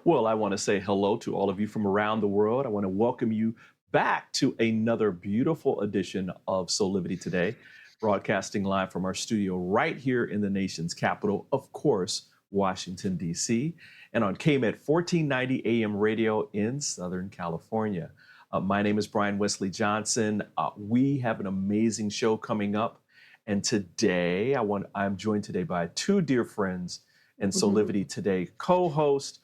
Well, I want to say hello to all of you from around the world. I want to welcome you back to another beautiful edition of Soulivity Today, broadcasting live from our studio right here in the nation's capital, of course, Washington, D.C., and on KMET 1490 AM radio in Southern California. My name is Brian Wesley Johnson. We have an amazing show coming up, and today I'm joined today by two dear friends and Soulivity Today co-host.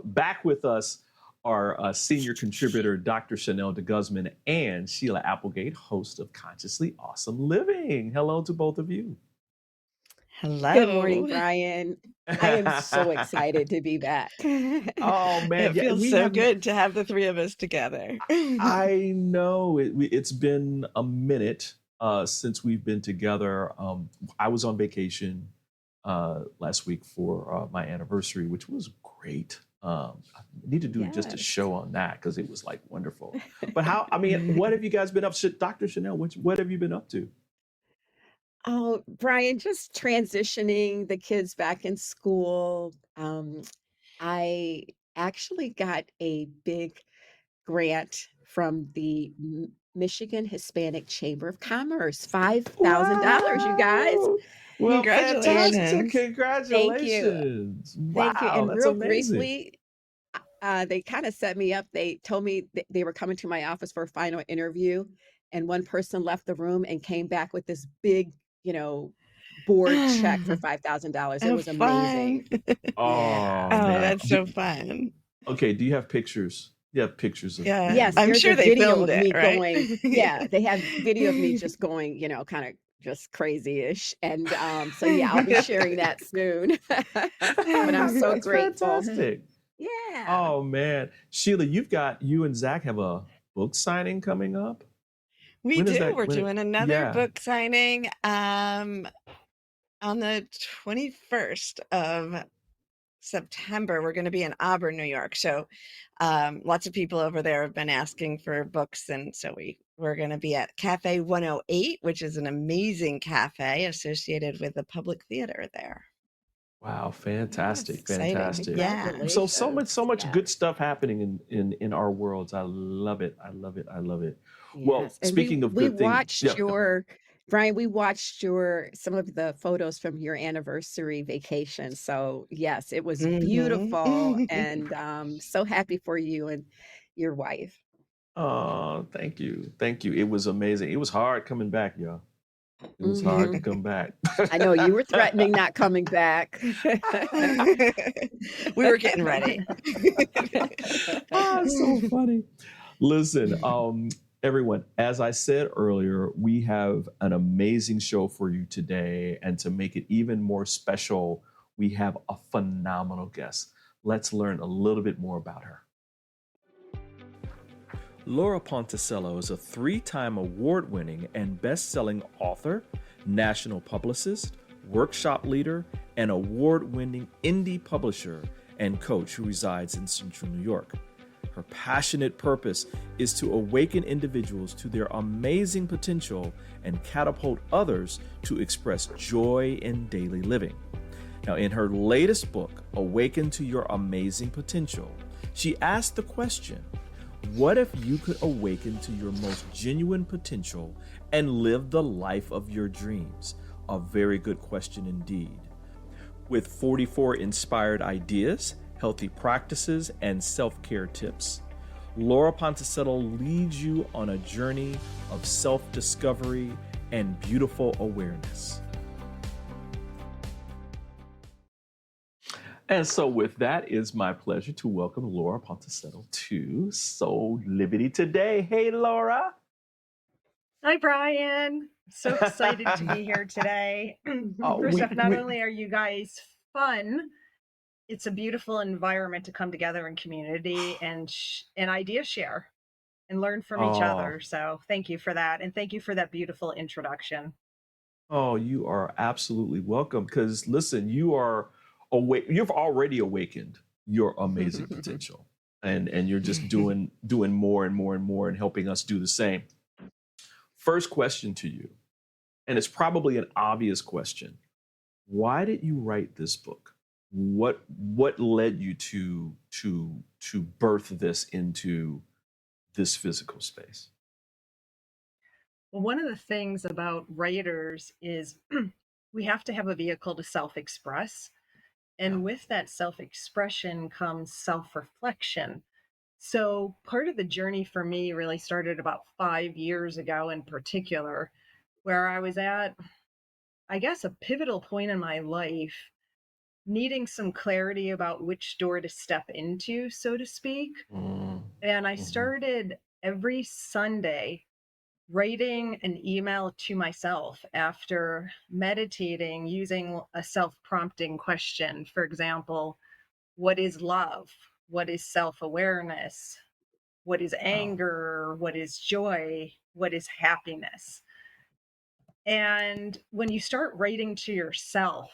Back with us are senior contributor Dr. Chanel DeGuzman and Sheila Applegate, host of Consciously Awesome Living. Hello to both of you. Hello. Good morning, Brian. I am so excited to be back. Oh, man. It feels so good to have the three of us together. I know. It's been a minute since we've been together. I was on vacation last week for my anniversary, which was great. I need to do just a show on that because it was like wonderful. But what have you guys been up to? Dr. Chanel, what have you been up to? Oh, Brian, just transitioning the kids back in school. I actually got a big grant from the Michigan Hispanic Chamber of Commerce, $5,000, you guys. Well, Congratulations. fantastic. Congratulations. Wow, Thank you. And that's real amazing. briefly, they kind of set me up. They told me they were coming to my office for a final interview, and one person left the room and came back with this big, board check for $5,000. It was amazing. Oh, Yeah. man. That's so fun. Okay, do you have pictures? You have pictures of Yes, I'm there's sure a they video filmed of it, me right? going. Yeah, they have video of me just going, kind of just crazy-ish. And so yeah, I'll be sharing that soon. But I'm so That's grateful. fantastic. Yeah. Oh, man. Sheila, you and Zach have a book signing coming up? We When is do. that? We're doing another Yeah. book signing on the 21st of September. We're going to be in Auburn, New York. So lots of people over there have been asking for books. And so we're going to be at Cafe 108, which is an amazing cafe associated with the Public Theater there. Wow, fantastic, exciting. fantastic. Yeah. So much Yeah. good stuff happening in our worlds. I love it. I love it. I love it. Well, Yes. And speaking of we good things, watched yeah. Brian, we watched some of the photos from your anniversary vacation. So yes, it was beautiful, and so happy for you and your wife. Oh, thank you. Thank you. It was amazing. It was hard coming back, y'all. It was hard to come back. I know you were threatening not coming back. We were getting ready. So funny. Listen, everyone, as I said earlier, we have an amazing show for you today. And to make it even more special, we have a phenomenal guest. Let's learn a little bit more about her. Laura Ponticello is a 3-time award-winning and best-selling author, national publicist, workshop leader, and award-winning indie publisher and coach who resides in Central New York. Her passionate purpose is to awaken individuals to their amazing potential and catapult others to express joy in daily living. Now, in her latest book, Awaken to Your Amazing Potential, she asked the question, what if you could awaken to your most genuine potential and live the life of your dreams? A very good question indeed. With 44 inspired ideas, healthy practices, and self-care tips, Laura Ponticello leads you on a journey of self-discovery and beautiful awareness. And so with that, it's my pleasure to welcome Laura Ponticello to Soulivity Today. Hey, Laura. Hi, Brian. So excited to be here today. First off, not only are you guys fun. It's a beautiful environment to come together in community and idea share and learn from each Oh, other. So thank you for that. And thank you for that beautiful introduction. oh, you are absolutely welcome. Because listen, you are awake. You've already awakened your amazing potential, and you're just doing more and more and more, and helping us do the same. First question to you, and it's probably an obvious question. Why did you write this book? What led you to birth this into this physical space? Well, one of the things about writers is we have to have a vehicle to self-express. And with that self-expression comes self-reflection. So part of the journey for me really started about 5 years ago in particular, where I was at, I guess, a pivotal point in my life, needing some clarity about which door to step into, so to speak. And I started every Sunday writing an email to myself after meditating using a self-prompting question. For example, what is love? What is self-awareness? What is anger? What is joy? What is happiness? And when you start writing to yourself,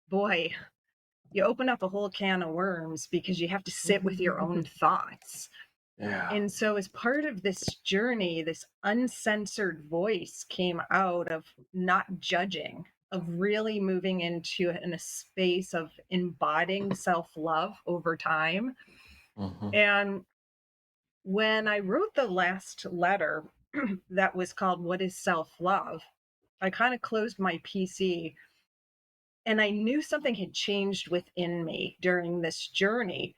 boy, you open up a whole can of worms because you have to sit with your own thoughts. Yeah. And so, as part of this journey, this uncensored voice came out of not judging, of really moving into a space of embodying self-love over time. And when I wrote the last letter that was called What is Self-Love, I kind of closed my PC and I knew something had changed within me during this journey.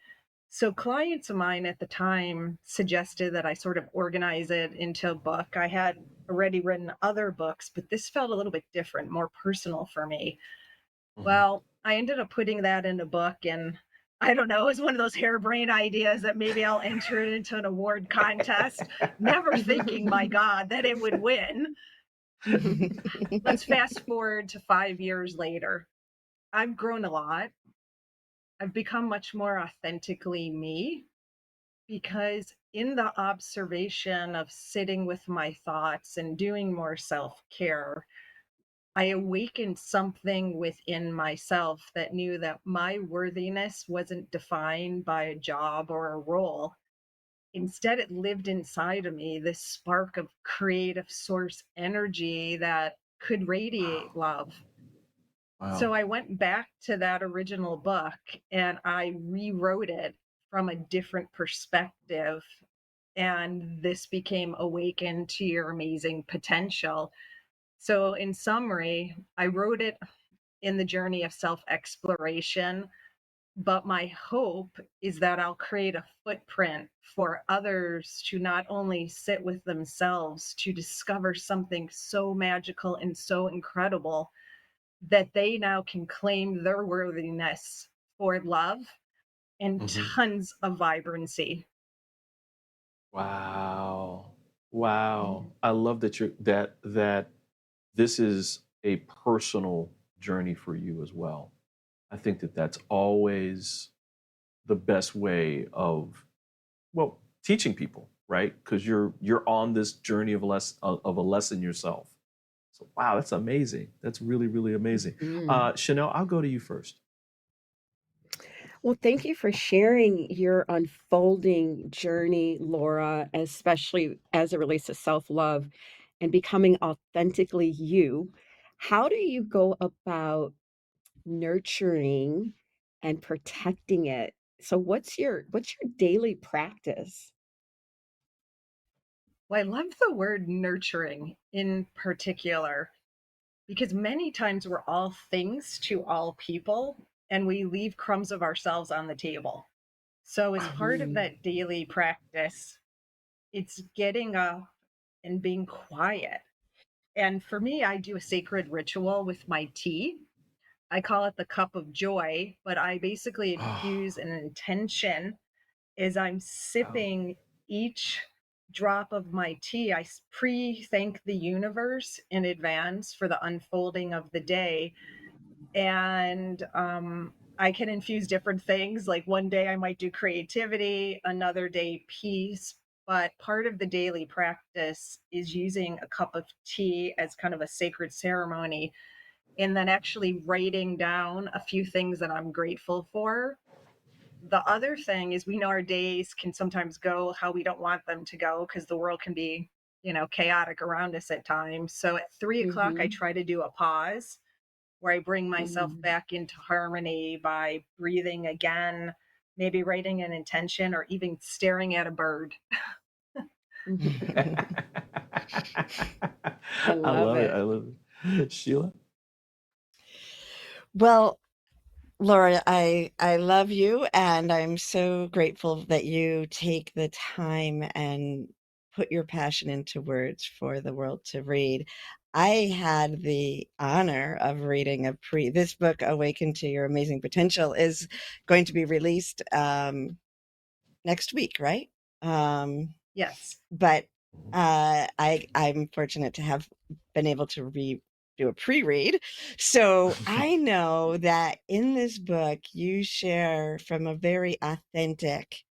So clients of mine at the time suggested that I sort of organize it into a book. I had already written other books, but this felt a little bit different, more personal for me. Well, I ended up putting that in a book, and I don't know, it was one of those harebrained ideas that maybe I'll enter it into an award contest, never thinking, my God, that it would win. Let's fast forward to 5 years later. I've grown a lot. I've become much more authentically me, because in the observation of sitting with my thoughts and doing more self-care, I awakened something within myself that knew that my worthiness wasn't defined by a job or a role. Instead, it lived inside of me, this spark of creative source energy that could radiate love. So I went back to that original book and I rewrote it from a different perspective. And this became Awaken to Your Amazing Potential. So, in summary, I wrote it in the journey of self exploration, but my hope is that I'll create a footprint for others to not only sit with themselves to discover something so magical and so incredible that they now can claim their worthiness for love and tons of vibrancy. Wow. Wow. I love that that this is a personal journey for you as well. I think that that's always the best way of, well, teaching people, right? Because you're on this journey of a lesson yourself. So wow, that's amazing. That's really, really amazing. Chanel, I'll go to you first. Well, thank you for sharing your unfolding journey, Laura, especially as it relates to self-love and becoming authentically you. How do you go about nurturing and protecting it? So what's your daily practice? Well, I love the word nurturing in particular, because many times we're all things to all people and we leave crumbs of ourselves on the table. So, as part of that daily practice, it's getting up and being quiet. And for me, I do a sacred ritual with my tea. I call it the cup of joy, but I basically infuse an intention as I'm sipping each drop of my tea. I pre thank the universe in advance for the unfolding of the day. And I can infuse different things. Like one day I might do creativity, another day peace. But part of the daily practice is using a cup of tea as kind of a sacred ceremony, and then actually writing down a few things that I'm grateful for. The other thing is, we know our days can sometimes go how we don't want them to go because the world can be, chaotic around us at times. So at 3 o'clock, I Mm-hmm. try to do a pause where I bring myself Mm-hmm. back into harmony by breathing again, maybe writing an intention, or even staring at a bird. I I love love it. it. I love it. Sheila? Well, Laura, I love you, and I'm so grateful that you take the time and put your passion into words for the world to read. I had the honor of reading this book, Awaken to Your Amazing Potential, is going to be released next week, right? Yes. But I'm fortunate to have been able to do a pre-read. So I know that in this book you share from a very authentic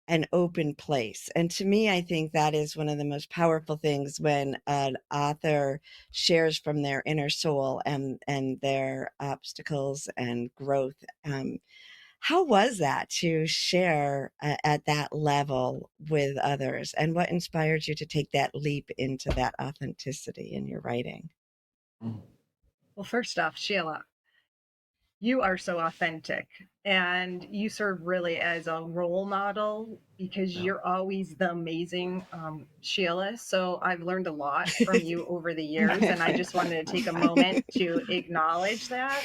and open place. And to me, I think that is one of the most powerful things when an author shares from their inner soul and their obstacles and growth. How was that to share at that level with others? And what inspired you to take that leap into that authenticity in your writing? Well, first off, Sheila, you are so authentic, and you serve really as a role model because Yeah. you're always the amazing Sheila. So I've learned a lot from you over the years, and I just wanted to take a moment to acknowledge that.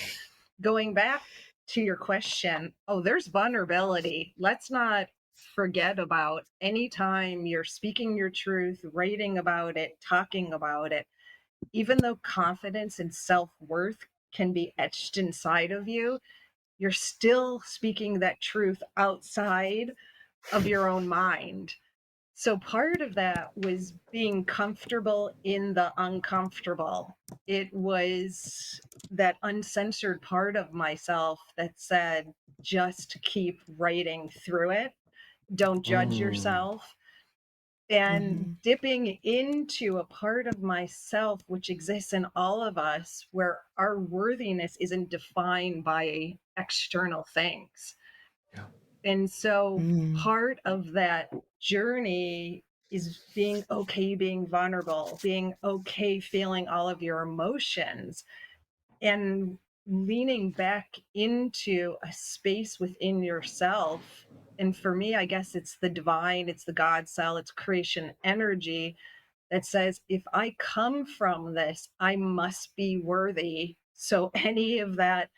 Going back to your question, there's vulnerability. Let's not forget about anytime you're speaking your truth, writing about it, talking about it. Even though confidence and self-worth can be etched inside of you, you're still speaking that truth outside of your own mind. So part of that was being comfortable in the uncomfortable. It was that uncensored part of myself that said, just keep writing through it. Don't judge Mm. yourself. And Mm-hmm. dipping into a part of myself which exists in all of us, where our worthiness isn't defined by external things. Yeah. And so Mm-hmm. part of that journey is being okay being vulnerable, being okay feeling all of your emotions, and leaning back into a space within yourself. And for me, I guess it's the divine, it's the God cell, it's creation energy that says, if I come from this, I must be worthy. So any of that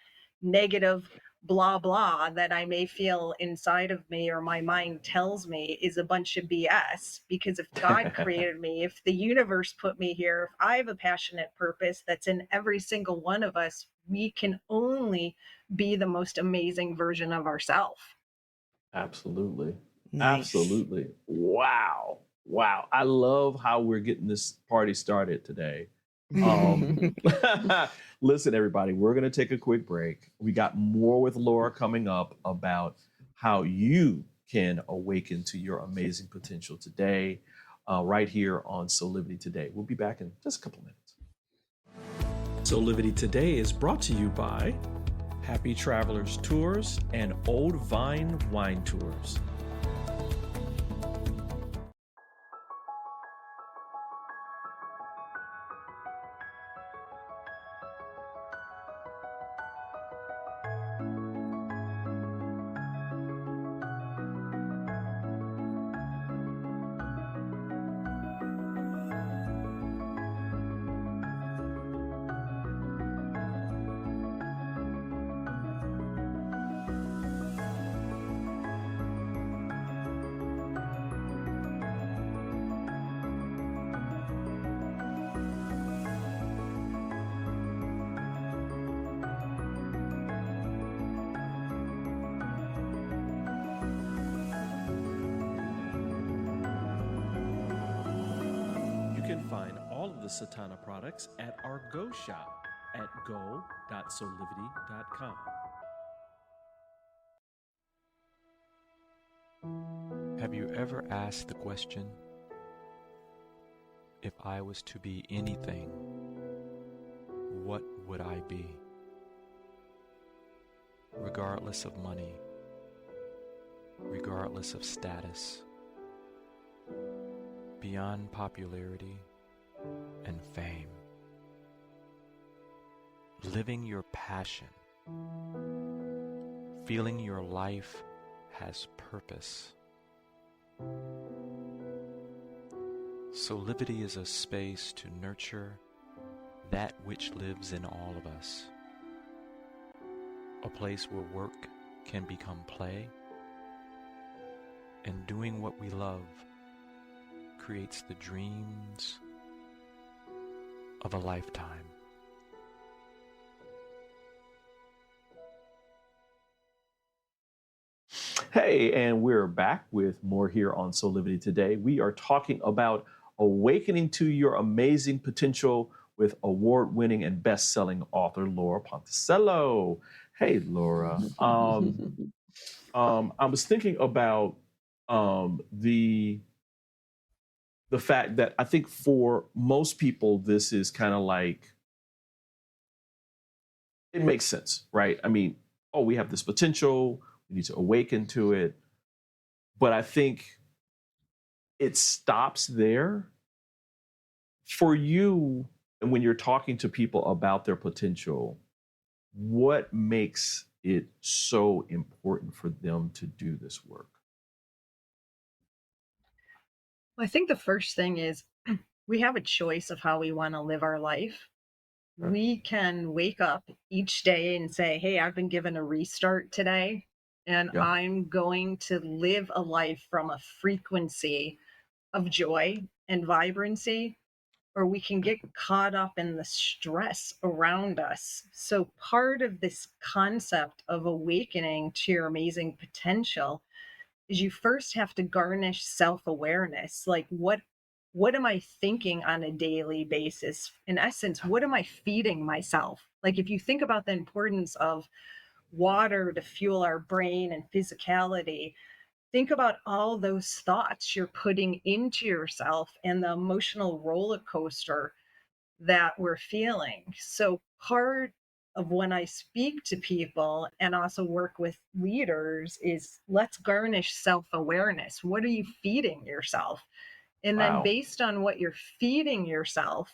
negative blah blah that I may feel inside of me or my mind tells me is a bunch of BS. Because if God created me, if the universe put me here, if I have a passionate purpose that's in every single one of us, we can only be the most amazing version of ourselves. Absolutely. Nice. Absolutely. Wow. Wow. I love how we're getting this party started today. Listen, everybody, we're going to take a quick break. We got more with Laura coming up about how you can awaken to your amazing potential today, right here on Soulivity Today. We'll be back in just a couple minutes. Soulivity Today is brought to you by Happy Travelers Tours and Old Vine Wine Tours. You can find all of the Satana products at our Go Shop at go.soulivity.com. Have you ever asked the question, if I was to be anything, what would I be? Regardless of money, regardless of status, beyond popularity and fame. Living your passion, feeling your life has purpose. Soulivity is a space to nurture that which lives in all of us. A place where work can become play, and doing what we love creates the dreams of a lifetime. Hey, and we're back with more here on Soulivity Today. We are talking about awakening to your amazing potential with award-winning and best-selling author Laura Ponticello. Hey, Laura. I was thinking about the fact that I think for most people, this is kind of like, it makes sense, right? I mean, oh, we have this potential. We need to awaken to it. But I think it stops there. For you, and when you're talking to people about their potential, what makes it so important for them to do this work? Well, I think the first thing is we have a choice of how we want to live our life. Sure. We can wake up each day and say, hey, I've been given a restart today, and Yeah. I'm going to live a life from a frequency of joy and vibrancy, or we can get caught up in the stress around us. So part of this concept of awakening to your amazing potential is you first have to garnish self-awareness. Like, what am I thinking on a daily basis? In essence, what am I feeding myself? Like, if you think about the importance of water to fuel our brain and physicality, think about all those thoughts you're putting into yourself and the emotional roller coaster that we're feeling. So part of when I speak to people and also work with leaders is, let's garnish self-awareness. What are you feeding yourself? And then Wow. based on what you're feeding yourself,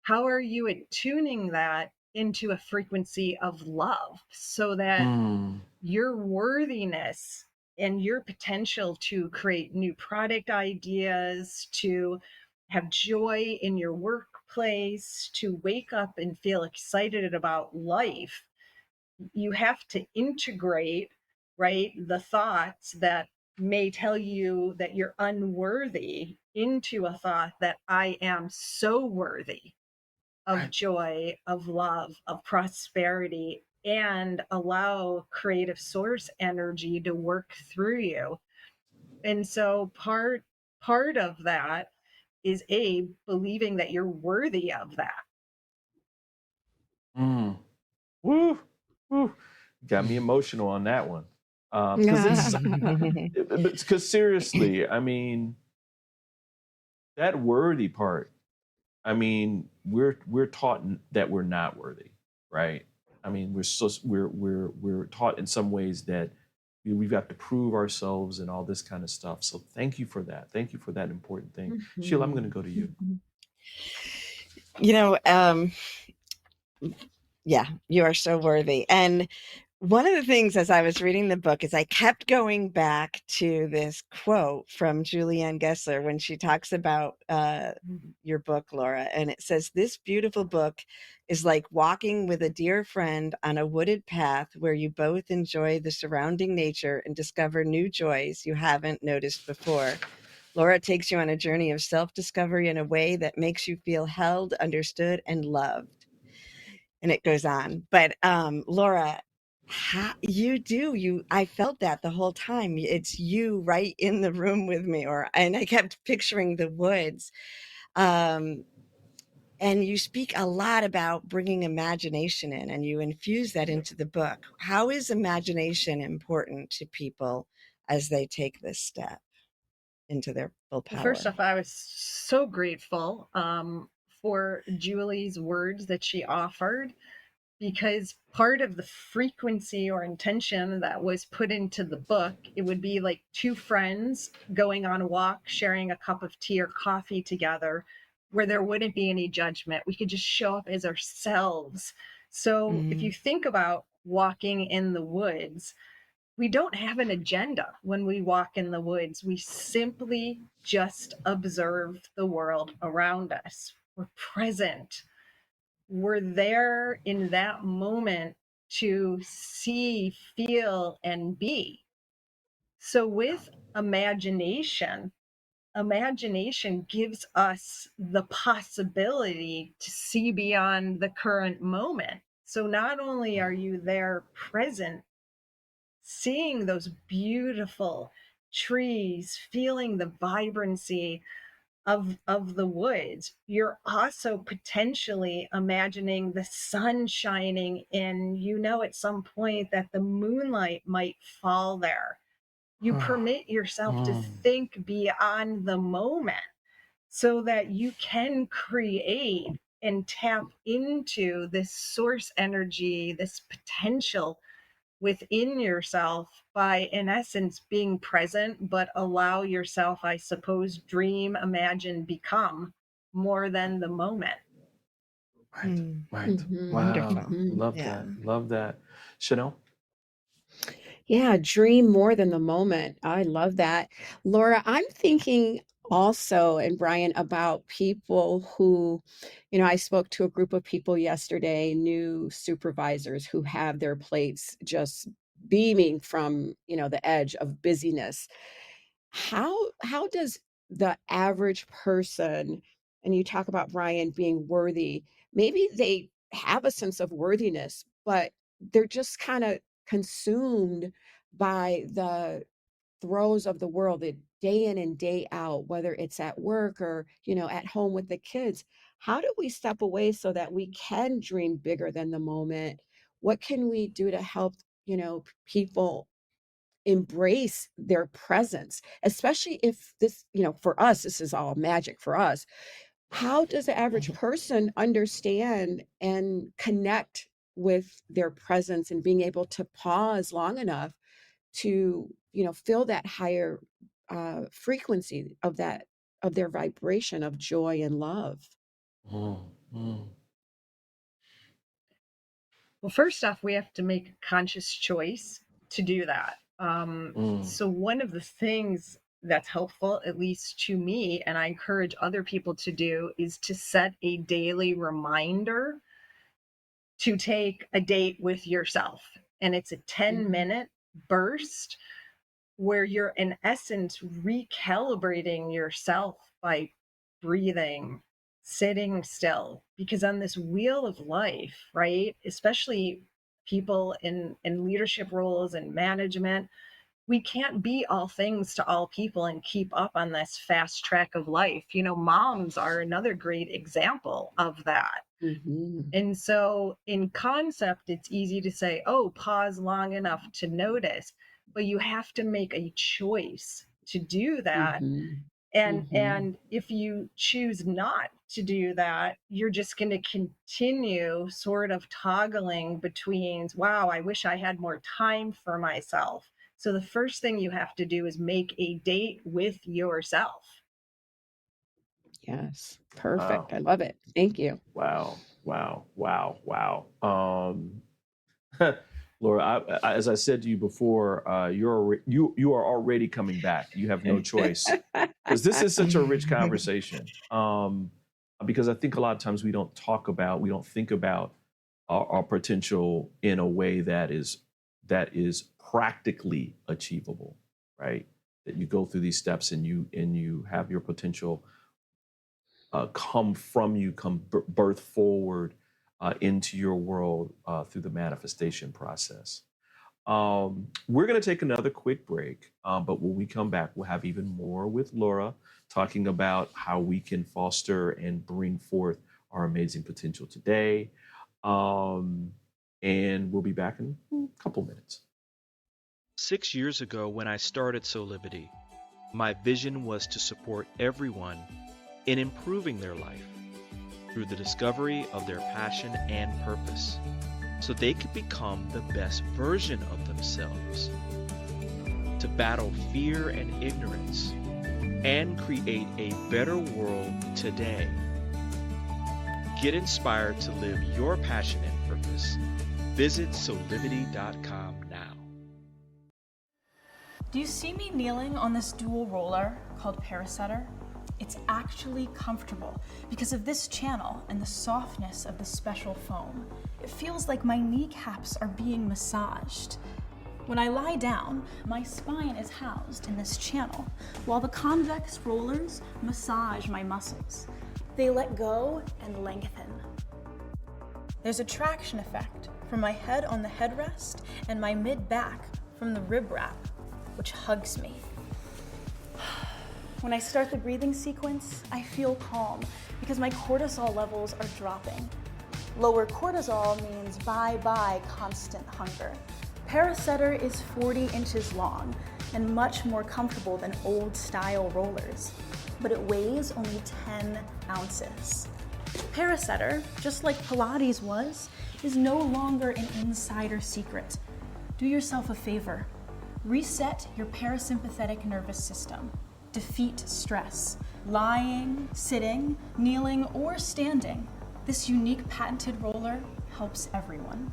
how are you attuning that into a frequency of love so that your worthiness and your potential to create new product ideas, to have joy in your workplace, to wake up and feel excited about life, you have to integrate, right, the thoughts that may tell you that you're unworthy into a thought that I am so worthy of Right. joy, of love, of prosperity, and allow creative source energy to work through you. And so part of that is believing that you're worthy of that. Woo, woo. Got me emotional on that one. Because seriously, I mean, that worthy part, I mean, we're taught that we're not worthy, right? I mean, we're taught in some ways that we've got to prove ourselves and all this kind of stuff. So thank you for that. Thank you for that important thing. Sheila, I'm going to go to you. You know, yeah, you are so worthy. And one of the things as I was reading the book is I kept going back to this quote from Julianne Gessler when she talks about your book, Laura. And it says, this beautiful book is like walking with a dear friend on a wooded path where you both enjoy the surrounding nature and discover new joys you haven't noticed before. Laura takes you on a journey of self-discovery in a way that makes you feel held, understood, and loved. And it goes on. But Laura, I felt that the whole time. It's you right in the room with me, and I kept picturing the woods. And And you speak a lot about bringing imagination in, and you infuse that into the book. How is imagination important to people as they take this step into their full Well, power? first off, I was so grateful for Julie's words that she offered, because part of the frequency or intention that was put into the book, it would be like two friends going on a walk, sharing a cup of tea or coffee together, where there wouldn't be any judgment. We could just show up as ourselves. So if you think about walking in the woods, we don't have an agenda when we walk in the woods. We simply just observe the world around us. We're present. We're there in that moment to see, feel, and be. So with imagination, imagination gives us the possibility to see beyond the current moment. So not only are you there present, seeing those beautiful trees, feeling the vibrancy of the woods, you're also potentially imagining the sun shining in, at some point that the moonlight might fall there. You permit yourself to think beyond the moment so that you can create and tap into this source energy, this potential within yourself by, in essence, being present, but allow yourself, I suppose, dream, imagine, become more than the moment. Right. Wow. Wonderful. Love Yeah. that. Love that. Chanel? Yeah, dream more than the moment. I love that. Laura, I'm thinking also, and Brian, about people who, I spoke to a group of people yesterday, new supervisors who have their plates just beaming from, the edge of busyness. How does the average person, and you talk about Brian being worthy, maybe they have a sense of worthiness, but they're just kind of consumed by the throes of the world, the day in and day out, whether it's at work or, at home with the kids. How do we step away so that we can dream bigger than the moment? What can we do to help, people embrace their presence, especially if this, for us, this is all magic for us. How does the average person understand and connect with their presence and being able to pause long enough to, feel that higher frequency of their vibration of joy and love? Well, first off, we have to make a conscious choice to do that. So one of the things that's helpful, at least to me, and I encourage other people to do, is to set a daily reminder to take a date with yourself. And it's a 10-minute burst where you're, in essence, recalibrating yourself by breathing, sitting still. Because on this wheel of life, right, especially people in leadership roles and management, we can't be all things to all people and keep up on this fast track of life. Moms are another great example of that. And so in concept, it's easy to say, oh, pause long enough to notice, but you have to make a choice to do that. And if you choose not to do that, you're just going to continue sort of toggling between, wow, I wish I had more time for myself. So the first thing you have to do is make a date with yourself. Yes. Perfect. Wow. I love it. Thank you. Wow. Laura, as I said to you before, you are already coming back. You have no choice, because this is such a rich conversation. Because I think a lot of times we don't think about our potential in a way that is practically achievable, right? That you go through these steps and you have your potential come from you, birth forward into your world through the manifestation process. We're going to take another quick break, but when we come back, we'll have even more with Laura talking about how we can foster and bring forth our amazing potential today. And we'll be back in a couple minutes. 6 years ago, when I started Soulivity, my vision was to support everyone in improving their life through the discovery of their passion and purpose, so they could become the best version of themselves, to battle fear and ignorance, and create a better world today. Get inspired to live your passion and purpose. Visit Soulivity.com now. Do you see me kneeling on this dual roller called Parasetter? It's actually comfortable because of this channel and the softness of the special foam. It feels like my kneecaps are being massaged. When I lie down, my spine is housed in this channel, while the convex rollers massage my muscles. They let go and lengthen. There's a traction effect from my head on the headrest and my mid-back from the rib wrap, which hugs me. When I start the breathing sequence, I feel calm because my cortisol levels are dropping. Lower cortisol means bye-bye constant hunger. Parasetter is 40 inches long and much more comfortable than old-style rollers, but it weighs only 10 ounces. Parasetter, just like Pilates was, is no longer an insider secret. Do yourself a favor. Reset your parasympathetic nervous system. Defeat stress. Lying, sitting, kneeling, or standing. This unique patented roller helps everyone.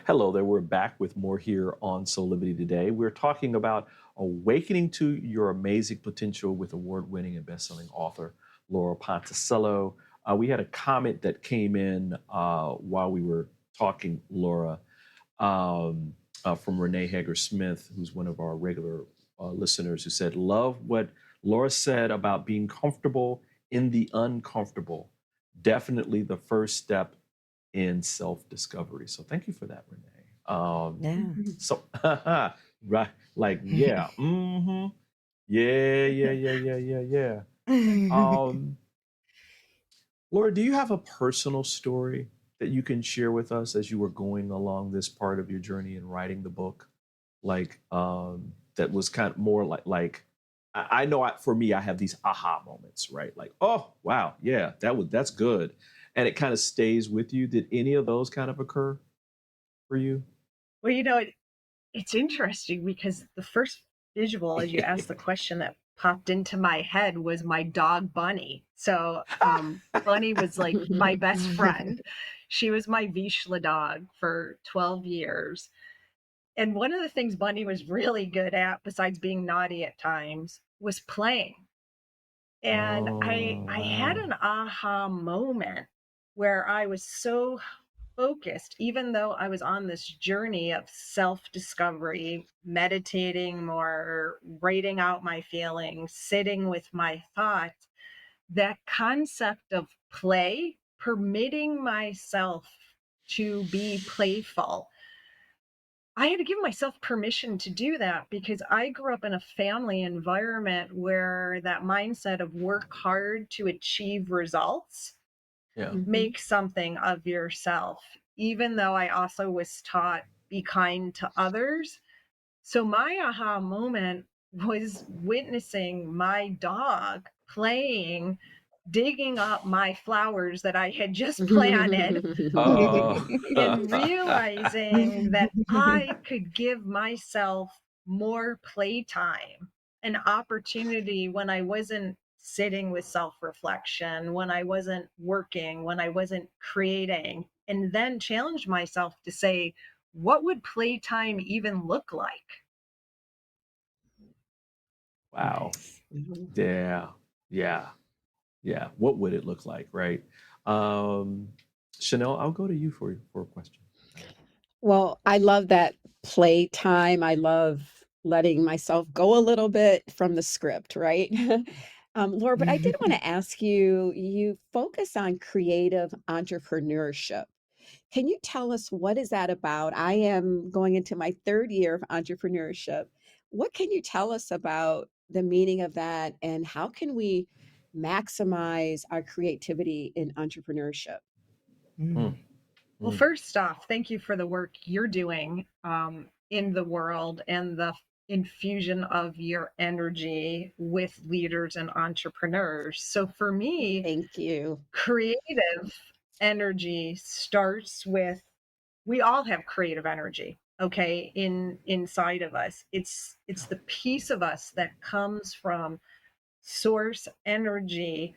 Hello there, we're back with more here on Soulivity Today. We're talking about awakening to your amazing potential with award-winning and best-selling author Laura Ponticello. We had a comment that came in while we were talking, Laura, from Renee Hager-Smith, who's one of our regular listeners, who said, love what Laura said about being comfortable in the uncomfortable. Definitely the first step in self-discovery. So thank you for that, Renee. So, right, like, yeah, yeah. Laura, do you have a personal story that you can share with us as you were going along this part of your journey in writing the book? Like, that was kind of more like I know for me, I have these aha moments, right? Like, oh, wow, yeah, that's good. And it kind of stays with you. Did any of those kind of occur for you? Well, it's interesting because the first visual, as you asked the question, that popped into my head was my dog, Bunny. So Bunny was like my best friend. She was my Vizsla dog for 12 years. And one of the things Bunny was really good at, besides being naughty at times, was playing. And I had an aha moment where I was so focused, even though I was on this journey of self-discovery, meditating more, writing out my feelings, sitting with my thoughts, that concept of play, permitting myself to be playful. I had to give myself permission to do that because I grew up in a family environment where that mindset of work hard to achieve results, make something of yourself, even though I also was taught be kind to others. So my aha moment was witnessing my dog playing, digging up my flowers that I had just planted, and realizing that I could give myself more playtime, an opportunity when I wasn't sitting with self-reflection, when I wasn't working, when I wasn't creating, and then challenge myself to say, what would playtime even look like? Wow. Yeah. What would it look like, right? Chanel, I'll go to you for a question. Well, I love that playtime. I love letting myself go a little bit from the script, right? Laura, but I did want to ask you, you focus on creative entrepreneurship. Can you tell us what is that about? I am going into my third year of entrepreneurship. what can you tell us about the meaning of that, and how can we maximize our creativity in entrepreneurship? Mm, Well, mm. first off, thank you for the work you're doing in the world and the infusion of your energy with leaders and entrepreneurs. So for me, Thank you. creative energy starts with, we all have creative energy, okay, inside of us. It's the piece of us that comes from source energy,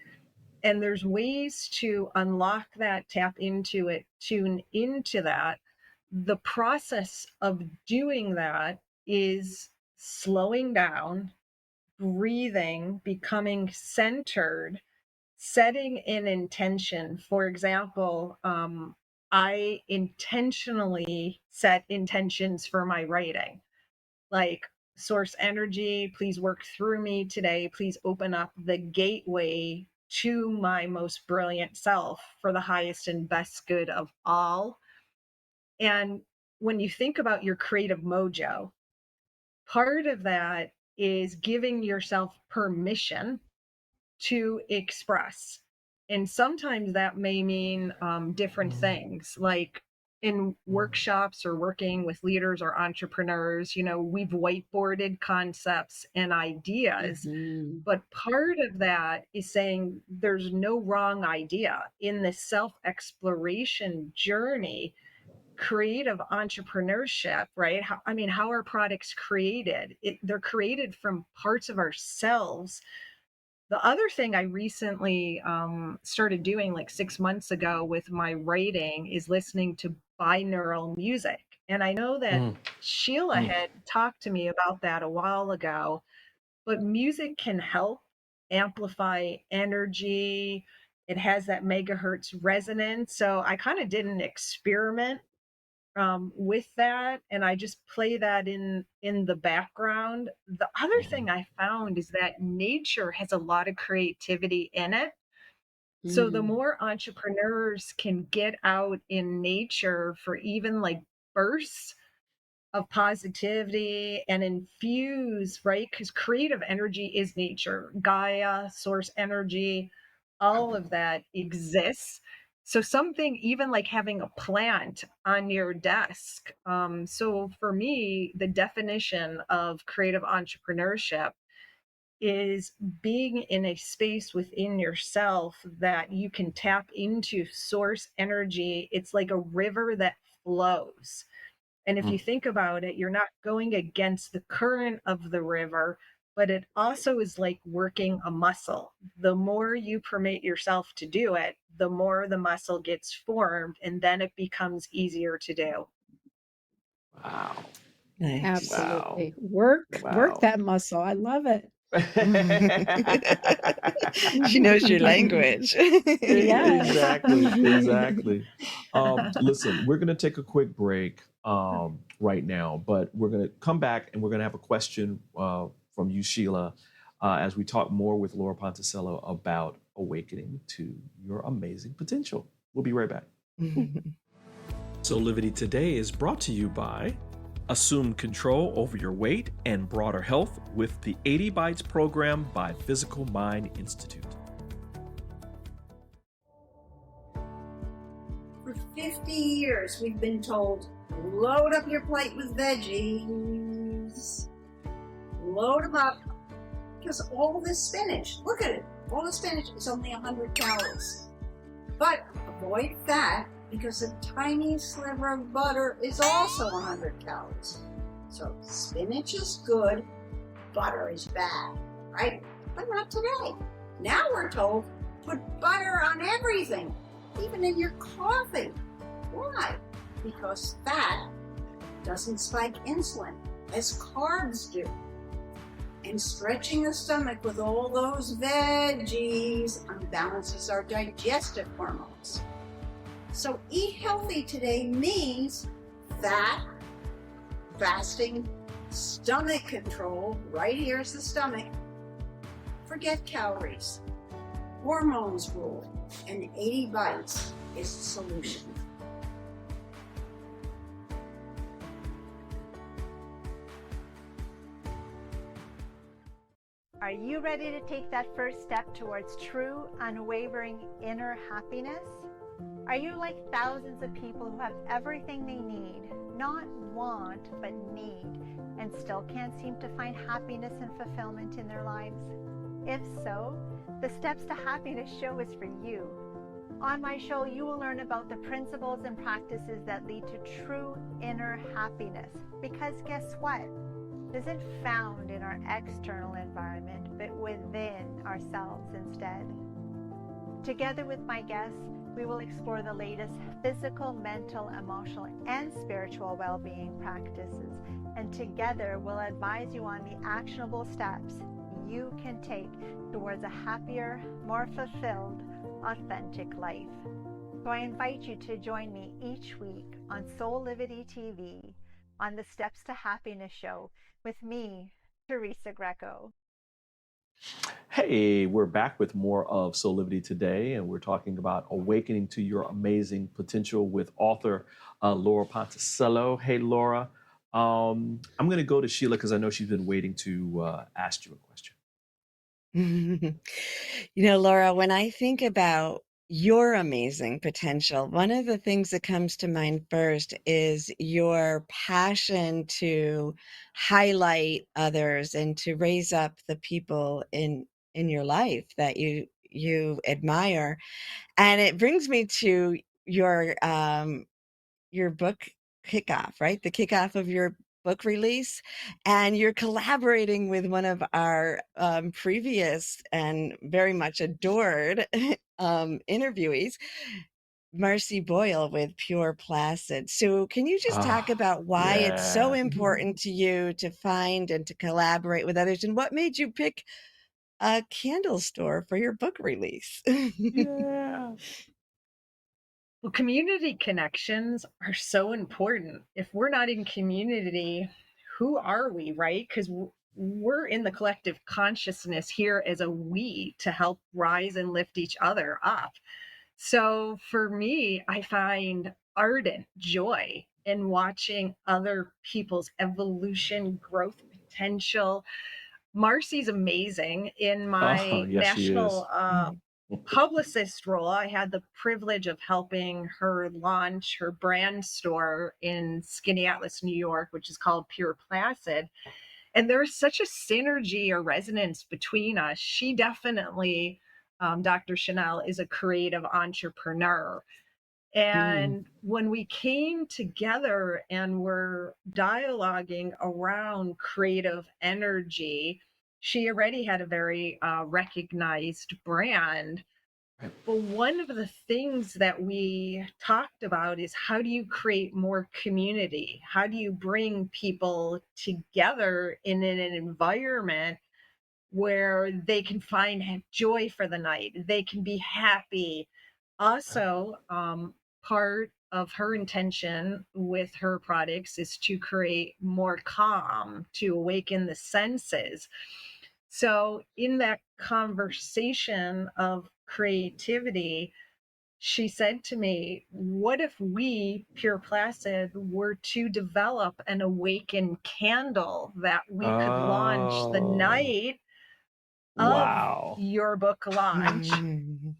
and there's ways to unlock that, tap into it, tune into that. The process of doing that is slowing down, breathing, becoming centered, setting an intention. For example, I intentionally set intentions for my writing, like, source energy, please work through me today. Please open up the gateway to my most brilliant self for the highest and best good of all. And when you think about your creative mojo, part of that is giving yourself permission to express. And sometimes that may mean different things, like in workshops or working with leaders or entrepreneurs, we've whiteboarded concepts and ideas. Mhm. But part of that is saying there's no wrong idea in this self-exploration journey. Creative entrepreneurship, right? How are products created? They're created from parts of ourselves. The other thing I recently started doing, like 6 months ago with my writing, is listening to binaural music. And I know that Mm, Sheila mm. had talked to me about that a while ago, but music can help amplify energy. It has that megahertz resonance. So I kind of did an experiment with that, and I just play that in the background. The other thing I found is that nature has a lot of creativity in it. So the Mm. more entrepreneurs can get out in nature for even like bursts of positivity and infuse, right? Because creative energy is nature, Gaia, source energy, all of that exists. So something even like having a plant on your desk. So for me, the definition of creative entrepreneurship is being in a space within yourself that you can tap into source energy. It's like a river that flows. And if you think about it, you're not going against the current of the river, but it also is like working a muscle. The more you permit yourself to do it, the more the muscle gets formed, and then it becomes easier to do. Wow. Nice. Absolutely. Work Wow. that muscle. I love it. She knows your language. Yes. Exactly. Listen, we're going to take a quick break right now, but we're going to come back and we're going to have a question from you, Sheila, as we talk more with Laura Ponticello about awakening to your amazing potential. We'll be right back. Soulivity Today is brought to you by Assume control over your weight and broader health with the 80 Bites program by Physical Mind Institute. For 50 years, we've been told, load up your plate with veggies. Load them up. Because all this spinach, look at it, all the spinach is only 100 calories. But avoid fat, because a tiny sliver of butter is also 100 calories. So spinach is good, butter is bad, right? But not today. Now we're told, put butter on everything, even in your coffee. Why? Because fat doesn't spike insulin, as carbs do. And stretching the stomach with all those veggies unbalances our digestive hormones. So eat healthy today means fat, fasting, stomach control, right here's the stomach. Forget calories. Hormones rule, and 80 Bites is the solution. you ready to take that first step towards true, unwavering inner happiness? Are you like thousands of people who have everything they need, not want, but need, and still can't seem to find happiness and fulfillment in their lives? If so, the Steps to Happiness show is for you. On my show, you will learn about the principles and practices that lead to true inner happiness. Because guess what? It isn't found in our external environment, but within ourselves instead. Together with my guests, we will explore the latest physical, mental, emotional, and spiritual well-being practices. And together, we'll advise you on the actionable steps you can take towards a happier, more fulfilled, authentic life. So I invite you to join me each week on Soulivity TV on the Steps to Happiness show with me, Teresa Greco. Hey, we're back with more of Soulivity Today, and we're talking about awakening to your amazing potential with author Laura Ponticello. Hey, Laura. I'm going to go to Sheila because I know she's been waiting to ask you a question. Laura, when I think about your amazing potential, one of the things that comes to mind first is your passion to highlight others and to raise up the people in your life that you admire. And it brings me to your book kickoff, right? The kickoff of your book release, and you're collaborating with one of our previous and very much adored interviewees, Marcy Boyle with Pure Placid. So can you just talk about why it's so important to you to find and to collaborate with others, and what made you pick a candle store for your book release? Yeah. Well, community connections are so important. If we're not in community, who are we, right? Because we're in the collective consciousness here as a we to help rise and lift each other up. So for me, I find ardent joy in watching other people's evolution, growth potential. Marcy's amazing. In my Yes, she is. national publicist role, I had the privilege of helping her launch her brand store in Skaneateles, New York, which is called Pure Placid. And there's such a synergy or resonance between us. She definitely, Dr. Chanel, is a creative entrepreneur. And when we came together and were dialoguing around creative energy, she already had a very recognized brand. But one of the things that we talked about is, how do you create more community? How do you bring people together in an environment where they can find joy for the night? They can be happy. Also, part of her intention with her products is to create more calm, to awaken the senses. So in that conversation of creativity, she said to me, what if we, Pure Placid, were to develop an Awaken candle that we could launch the night of your book launch?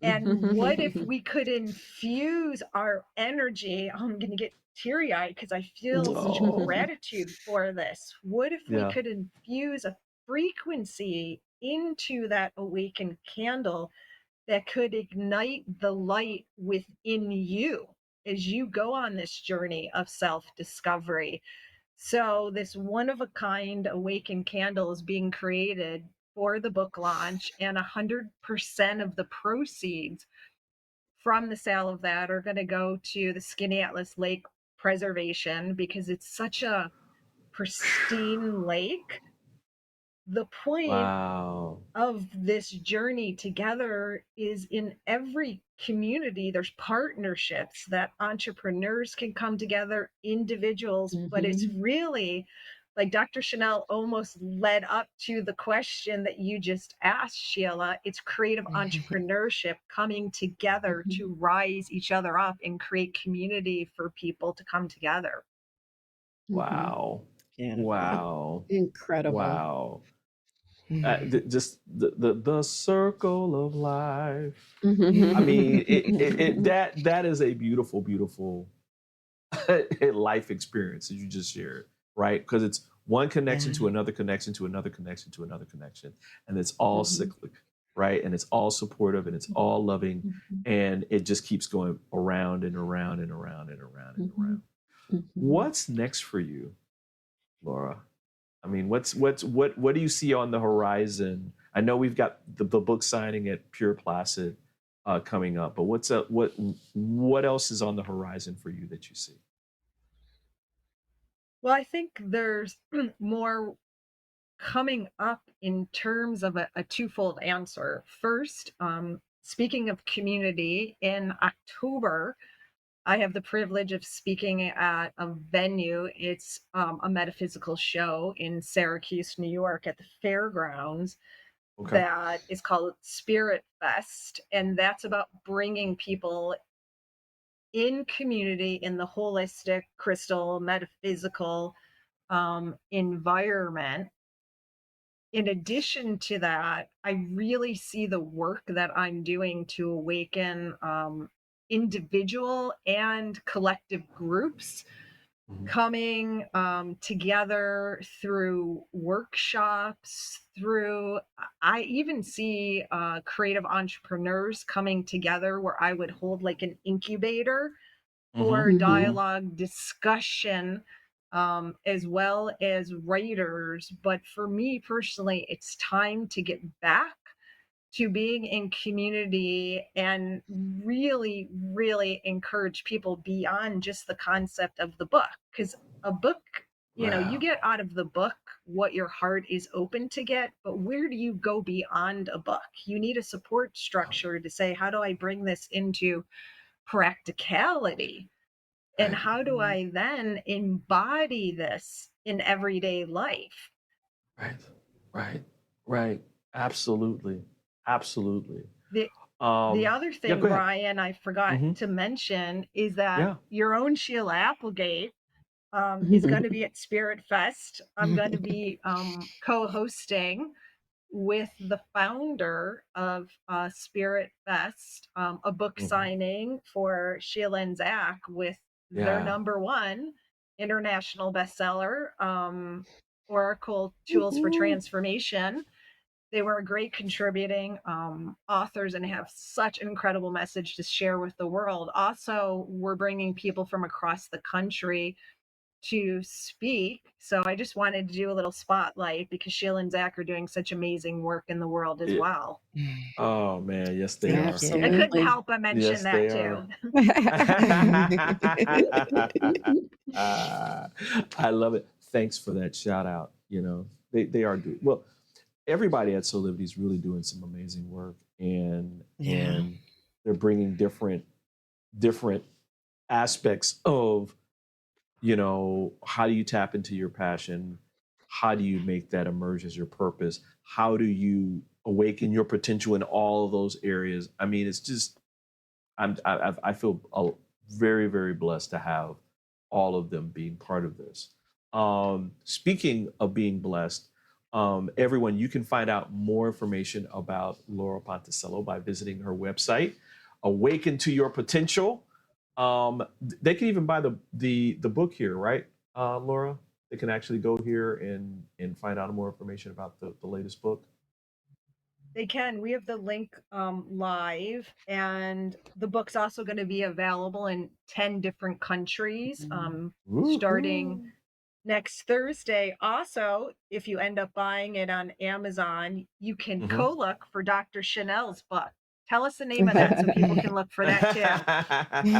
And what if we could infuse our energy? I'm going to get teary-eyed because I feel such gratitude for this. What if we could infuse a frequency into that awakened candle that could ignite the light within you as you go on this journey of self-discovery? So this one-of-a-kind awakened candle is being created for the book launch, and 100% of the proceeds from the sale of that are going to go to the Skaneateles Lake Preservation, because it's such a pristine lake. The point of this journey together is, in every community, there's partnerships that entrepreneurs can come together, individuals, but it's really, like Dr. Chanel almost led up to the question that you just asked, Sheila. It's creative entrepreneurship coming together to rise each other up and create community for people to come together. Wow. Wow. Incredible. Wow. Just the circle of life. I Mhm. mean, that is a beautiful, beautiful life experience that you just shared, right? Because it's one connection to another connection to another connection to another connection, and it's all Mhm. cyclic, right? And it's all supportive and it's all loving, Mhm. and it just keeps going around and around and around and around and around. Mhm. Mhm. What's next for you, Laura? I mean, what do you see on the horizon? I know we've got the book signing at Pure Placid coming up, but what else is on the horizon for you that you see? Well, I think there's more coming up in terms of a twofold answer. First, speaking of community, in October, I have the privilege of speaking at a venue. It's a metaphysical show in Syracuse, New York at the fairgrounds Okay. that is called Spirit Fest. And that's about bringing people in community in the holistic, crystal, metaphysical environment. In addition to that, I really see the work that I'm doing to awaken individual and collective groups Mhm. coming together through workshops, through, I even see creative entrepreneurs coming together where I would hold like an incubator for Mhm. Mhm. dialogue, discussion, as well as writers. But for me personally, it's time to get back to being in community and really, really encourage people beyond just the concept of the book. Because a book, you know, you Wow. get out of the book what your heart is open to get, but where do you go beyond a book? You need a support structure to say, how do I bring this into practicality? And Right. how do I then embody this in everyday life? Right. Right. Right. Absolutely. Absolutely. The the Um, other yeah, thing, go ahead. Brian, I forgot Hmm. to mention is that Yeah. your own Sheila Applegate is going to be at Spirit Fest. I'm going to be co-hosting with the founder of Spirit Fest, a book Hmm. signing for Sheila and Zach with their Yeah. number one international bestseller, Oracle Tools for Woohoo. Transformation. They were great contributing authors and have such an incredible message to share with the world. Also, we're bringing people from across the country to speak. So I just wanted to do a little spotlight because Sheila and Zach are doing such amazing work in the world as Yeah. well. Oh man, yes they Thank are. I you. couldn't Absolutely. help but mention Yes that they too. are. I love it. Thanks for that shout out. You know, they are doing well. Everybody at Soulivity is really doing some amazing work, and Yeah. they're bringing different aspects of, you know, how do you tap into your passion? How do you make that emerge as your purpose? How do you awaken your potential in all of those areas? I mean, it's just I feel very, very blessed to have all of them being part of this. Speaking of being blessed, everyone, you can find out more information about Laura Ponticello by visiting her website, Awaken to Your Potential. They can even buy the book here, right, Laura? They can actually go here and find out more information about the latest book. They can. We have the link live, and the book's also going to be available in 10 different countries starting Woohoo! next Thursday. Also, if you end up buying it on Amazon, you can co-look for Dr. Chanel's book. Tell us the name of that so people can look for that too.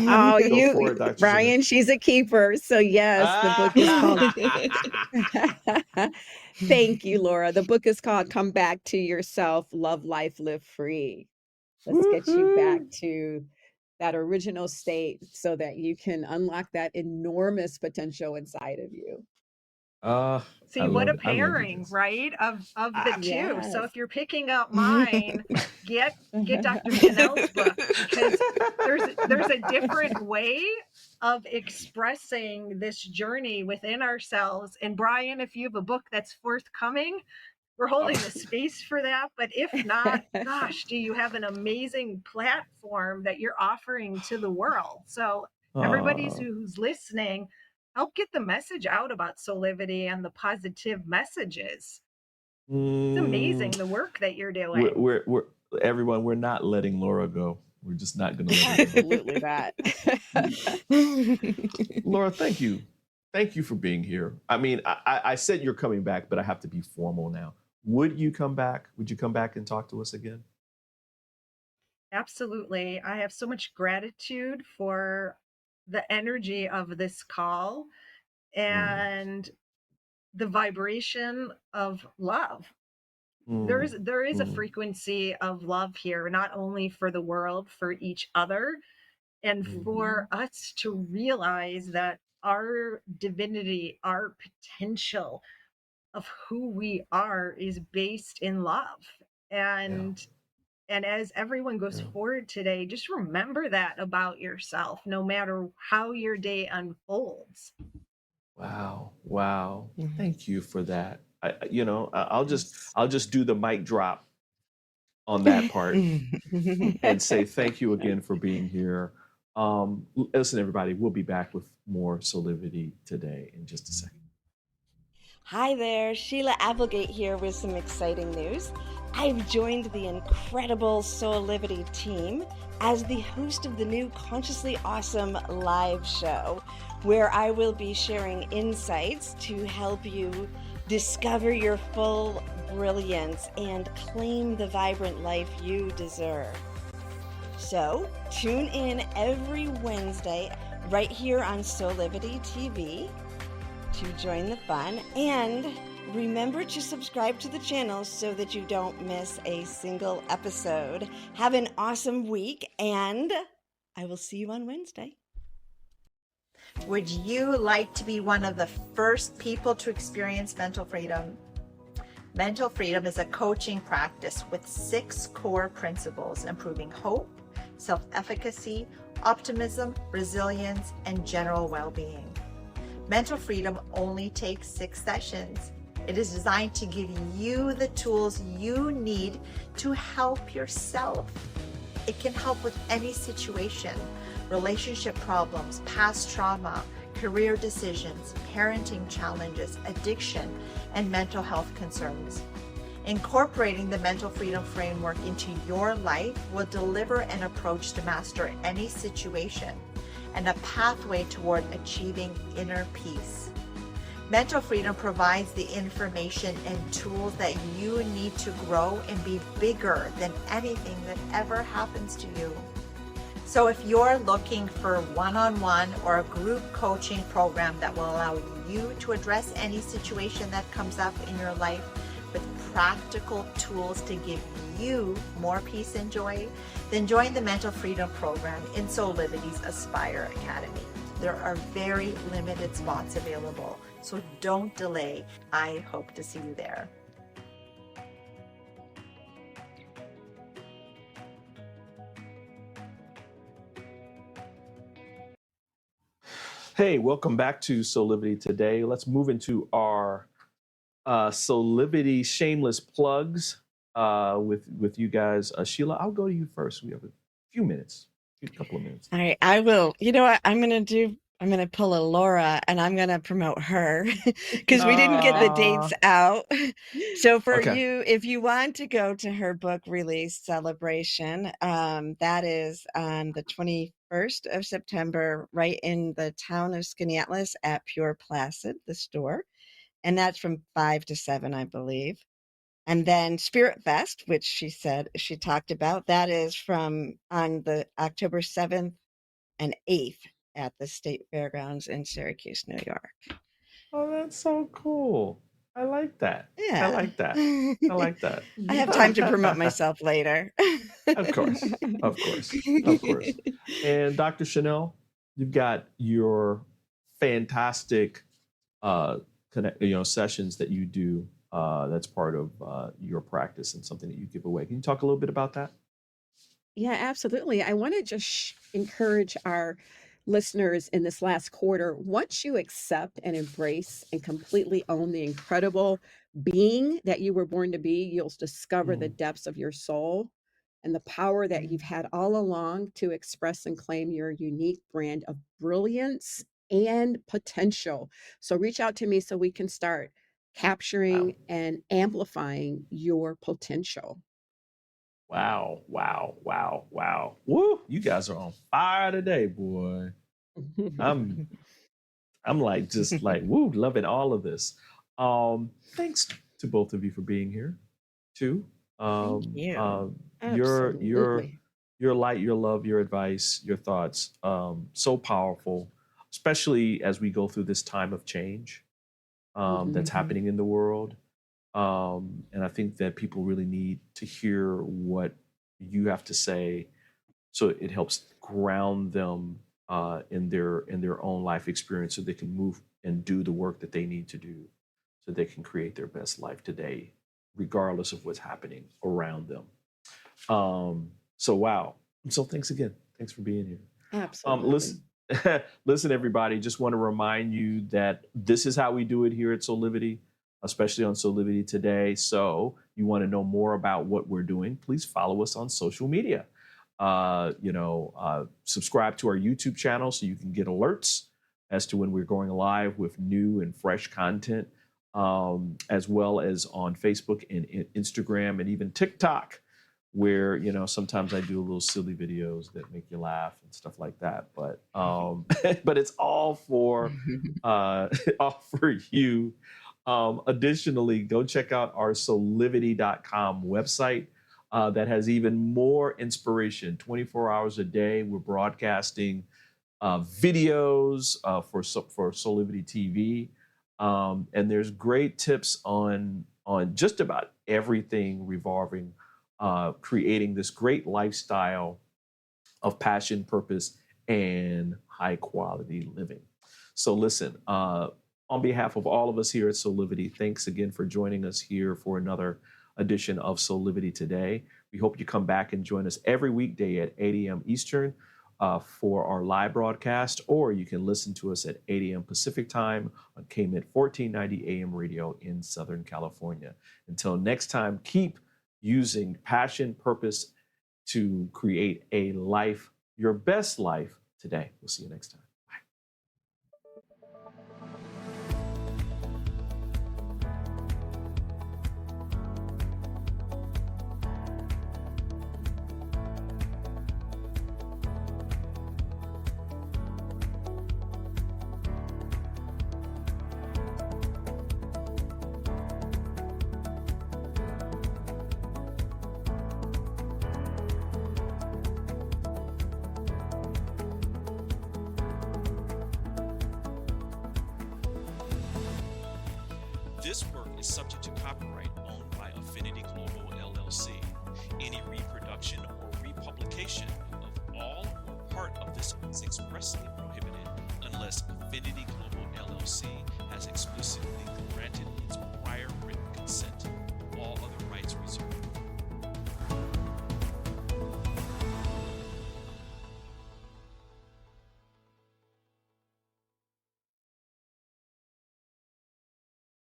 Oh, Go you, for it, Dr. Chanel. Brian, she's a keeper. So yes, the book is called Thank you, Laura. The book is called Come Back to Yourself, Love Life, Live Free. Let's get you back Woohoo! to that original state so that you can unlock that enormous potential inside of you. I See, what love a it. I love you pairing, guys. right? Of the two. So Yes. if you're picking up mine, get Dr. Chanel's book because there's a different way of expressing this journey within ourselves. And Brian, if you have a book that's forthcoming, we're holding the space for that. But if not, gosh, do you have an amazing platform that you're offering to the world? So everybody who's listening, help get the message out about Soulivity and the positive messages. It's amazing the work that you're doing. We're everyone. We're not letting Laura go. We're just not going to let her go. Absolutely not. Laura, thank you. Thank you for being here. I mean, I said you're coming back, but I have to be formal now. Would you come back? Would you come back and talk to us again? Absolutely. I have so much gratitude for the energy of this call and the vibration of love. There is a frequency of love here, not only for the world, for each other, and for us to realize that our divinity, our potential of who we are is based in love. And as everyone goes forward today, just remember that about yourself, no matter how your day unfolds. Wow. Thank you for that. I'll just do the mic drop on that part and say thank you again for being here. Listen, everybody, we'll be back with more Soulivity today in just a second. Hi there, Sheila Applegate here with some exciting news. I've joined the incredible Soulivity team as the host of the new Consciously Awesome live show, where I will be sharing insights to help you discover your full brilliance and claim the vibrant life you deserve. So tune in every Wednesday right here on Soulivity TV to join the fun, and remember to subscribe to the channel so that you don't miss a single episode. Have an awesome week, and I will see you on Wednesday. Would you like to be one of the first people to experience mental freedom? Mental freedom is a coaching practice with 6 core principles: improving hope, self-efficacy, optimism, resilience, and general well-being. Mental freedom only takes 6 sessions. It is designed to give you the tools you need to help yourself. It can help with any situation: relationship problems, past trauma, career decisions, parenting challenges, addiction, and mental health concerns. Incorporating the mental freedom framework into your life will deliver an approach to master any situation and a pathway toward achieving inner peace. Mental freedom provides the information and tools that you need to grow and be bigger than anything that ever happens to you. So if you're looking for one-on-one or a group coaching program that will allow you to address any situation that comes up in your life with practical tools to give you more peace and joy, then join the Mental Freedom Program in Soulivity's Aspire Academy. There are very limited spots available, so don't delay. I hope to see you there. Hey, welcome back to Soulivity Today. Let's move into our Soulivity shameless plugs with you guys. Sheila, I'll go to you first. We have a few minutes, a couple of minutes. All right, I will. You know what I'm going to do? I'm going to pull a Laura, and I'm going to promote her because we didn't get the dates out. So for you, if you want to go to her book release celebration, that is on the 21st of September, right in the town of Skaneateles at Pure Placid, the store. And that's from 5 to 7, I believe. And then Spirit Fest, which she talked about, that is from on the October 7th and 8th at the State Fairgrounds in Syracuse, New York. Oh, that's so cool. I like that. Yeah. I like that. I like that. I have time to promote myself later. Of course. And Dr. Chanel, you've got your fantastic sessions that you do that's part of your practice and something that you give away. Can you talk a little bit about that? Yeah, absolutely. I want to just encourage our listeners in this last quarter, once you accept and embrace and completely own the incredible being that you were born to be, you'll discover the depths of your soul and the power that you've had all along to express and claim your unique brand of brilliance and potential. So reach out to me so we can start capturing and amplifying your potential. Wow. Woo, you guys are on fire today, boy. I'm like, just like, woo, loving all of this. Thanks to both of you for being here too. Thank you. Your light, your love, your advice, your thoughts, so powerful, especially as we go through this time of change that's happening in the world. And I think that people really need to hear what you have to say, so it helps ground them in their own life experience, so they can move and do the work that they need to do, so they can create their best life today, regardless of what's happening around them. So wow. So thanks again. Thanks for being here. Absolutely. Listen, everybody, just want to remind you that this is how we do it here at Soulivity, especially on Soulivity Today. So you want to know more about what we're doing, please follow us on social media. Subscribe to our YouTube channel so you can get alerts as to when we're going live with new and fresh content, as well as on Facebook and Instagram and even TikTok, where, sometimes I do little silly videos that make you laugh and stuff like that. But but it's all for you. Additionally, go check out our soulivity.com website that has even more inspiration. 24 hours a day, we're broadcasting videos for Soulivity TV. And there's great tips on just about everything revolving creating this great lifestyle of passion, purpose, and high quality living. So listen, on behalf of all of us here at Soulivity, thanks again for joining us here for another edition of Soulivity Today. We hope you come back and join us every weekday at 8 a.m. Eastern for our live broadcast, or you can listen to us at 8 a.m. Pacific time on KMET 1490 AM radio in Southern California. Until next time, keep using passion, purpose to create a life, your best life today. We'll see you next time. This work is subject to copyright owned by Affinity Global LLC. Any reproduction or republication of all or part of this is expressly prohibited unless Affinity Global LLC has explicitly granted its prior written